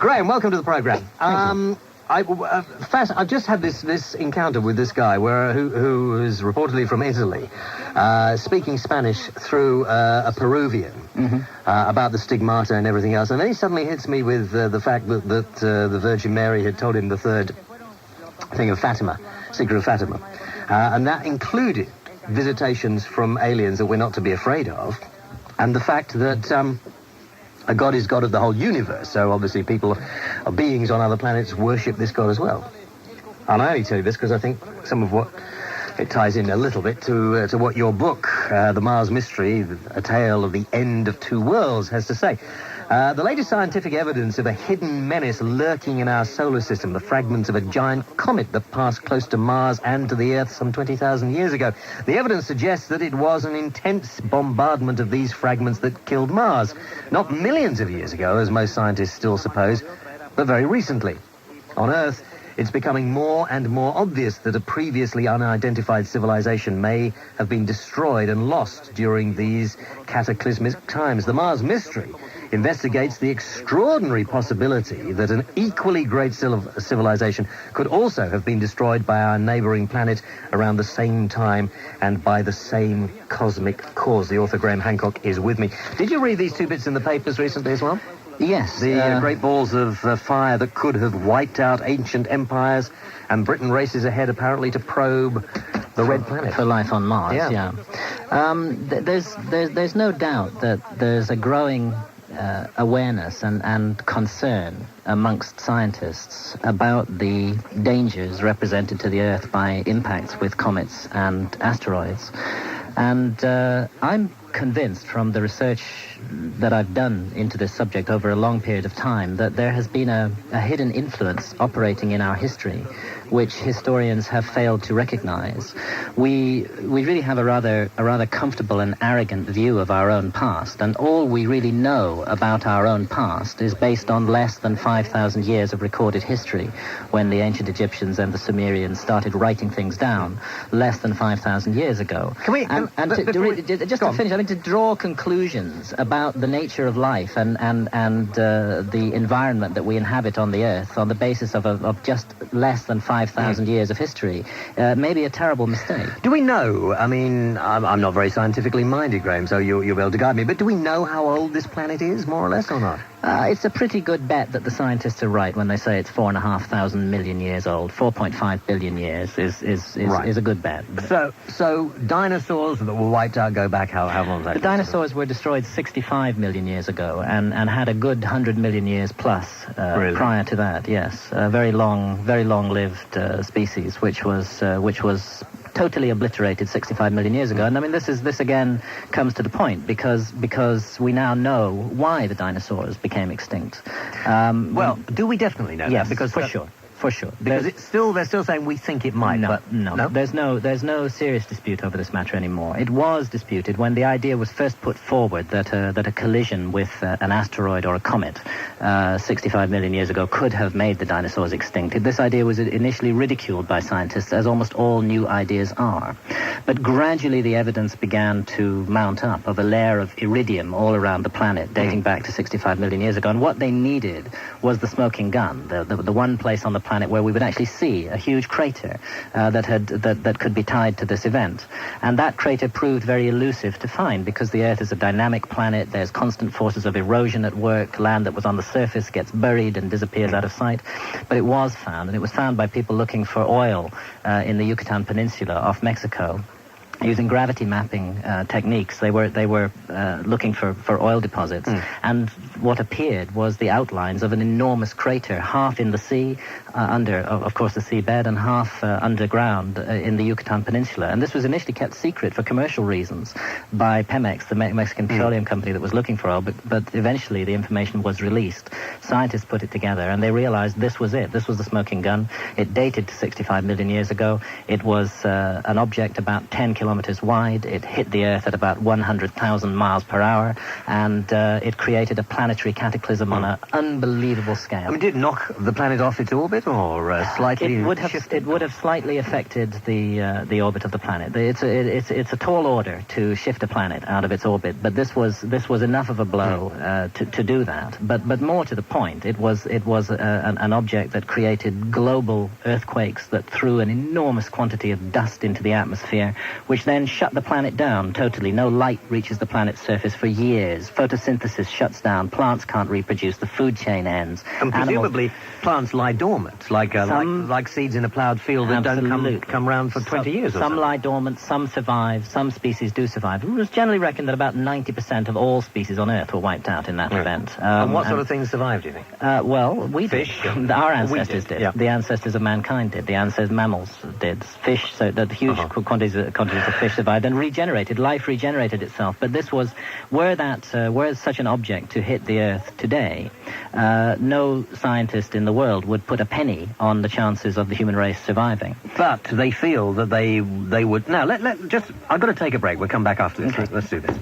Graham, welcome to the programme. I've just had this encounter with this guy who is reportedly from Italy, speaking Spanish through a Peruvian about the stigmata and everything else, and then he suddenly hits me with the fact that the Virgin Mary had told him the third thing of Fatima, secret of Fatima, and that included visitations from aliens that we're not to be afraid of, and the fact that a god is god of the whole universe, so obviously people or beings on other planets worship this god as well. And I only tell you this because I think some of what it ties in a little bit to what your book, The Mars Mystery, A Tale of the End of Two Worlds, has to say. The latest scientific evidence of a hidden menace lurking in our solar system, the fragments of a giant comet that passed close to Mars and to the Earth some 20,000 years ago. The evidence suggests that it was an intense bombardment of these fragments that killed Mars. Not millions of years ago, as most scientists still suppose, but very recently. On Earth, it's becoming more and more obvious that a previously unidentified civilization may have been destroyed and lost during these cataclysmic times. The Mars Mystery investigates the extraordinary possibility that an equally great civilization could also have been destroyed by our neighboring planet around the same time and by the same cosmic cause. The author, Graham Hancock, is with me. Did you read these two bits in the papers recently as well? Yes. The great balls of fire that could have wiped out ancient empires, and Britain races ahead apparently to probe the red planet. For life on Mars, yeah. There's no doubt that there's a growing awareness and concern amongst scientists about the dangers represented to the Earth by impacts with comets and asteroids. And I'm convinced from the research that I've done into this subject over a long period of time that there has been a hidden influence operating in our history which historians have failed to recognize. We really have a rather comfortable and arrogant view of our own past, and all we really know about our own past is based on less than 5,000 years of recorded history, when the ancient Egyptians and the Sumerians started writing things down less than 5,000 years ago. To draw conclusions about the nature of life and the environment that we inhabit on the Earth on the basis of just less than 5,000 years of history may be a terrible mistake. Do we know, I mean, I'm not very scientifically minded, Graham, so you'll be able to guide me, but do we know how old this planet is, more or less, or not? It's a pretty good bet that the scientists are right when they say it's 4,500 million years old. 4.5 billion years is a good bet. So dinosaurs that were wiped out go back how long? The dinosaurs were destroyed 65 million years ago and had a good 100 million years plus prior to that. Yes, a very long-lived species, which was totally obliterated 65 million years ago. And I mean, this again comes to the point because we now know why the dinosaurs became extinct. Well, do we definitely know yes, that? Because for sure. Because they're still saying we think it might. No. There's no serious dispute over this matter anymore. It was disputed when the idea was first put forward that a collision with an asteroid or a comet 65 million years ago could have made the dinosaurs extinct. This idea was initially ridiculed by scientists, as almost all new ideas are. But gradually the evidence began to mount up of a layer of iridium all around the planet, dating back to 65 million years ago. And what they needed was the smoking gun, the one place on the planet where we would actually see a huge crater that could be tied to this event. And that crater proved very elusive to find because the Earth is a dynamic planet. There's constant forces of erosion at work. Land that was on the surface gets buried and disappears out of sight. But it was found, and it was found by people looking for oil in the Yucatan Peninsula off Mexico. Using gravity mapping techniques, they were looking for oil deposits, and what appeared was the outlines of an enormous crater, half in the sea, under, of course, the seabed, and half underground in the Yucatan Peninsula. And this was initially kept secret for commercial reasons by Pemex, the Mexican petroleum company that was looking for oil, but eventually the information was released. Scientists put it together, and they realized this was it. This was the smoking gun. It dated to 65 million years ago. It was an object about 10 kilometers kilometers wide. It hit the Earth at about 100,000 miles per hour, and it created a planetary cataclysm on an unbelievable scale. I mean, did it knock the planet off its orbit, or slightly? It would have slightly affected the orbit of the planet. It's a tall order to shift a planet out of its orbit, but this was enough of a blow to do that. But more to the point, it was an object that created global earthquakes that threw an enormous quantity of dust into the atmosphere, which then shut the planet down totally. No light reaches the planet's surface for years. Photosynthesis shuts down. Plants can't reproduce. The food chain ends. And presumably plants lie dormant, like seeds in a ploughed field that don't come round for 20 years or Some lie dormant, some survive, some species do survive. It was generally reckoned that about 90% of all species on Earth were wiped out in that event. And what sort of things survived, do you think? Well, we Fish? did. Our ancestors did. Yeah. The ancestors of mankind did. The ancestors mammals did. Fish, so that huge quantities of fish survived and regenerated. Life regenerated itself. But this was, were such an object to hit the Earth today, no scientist in the world would put a penny on the chances of the human race surviving. But they feel that they would. Now, I've got to take a break. We'll come back after this. Okay. Let's do this.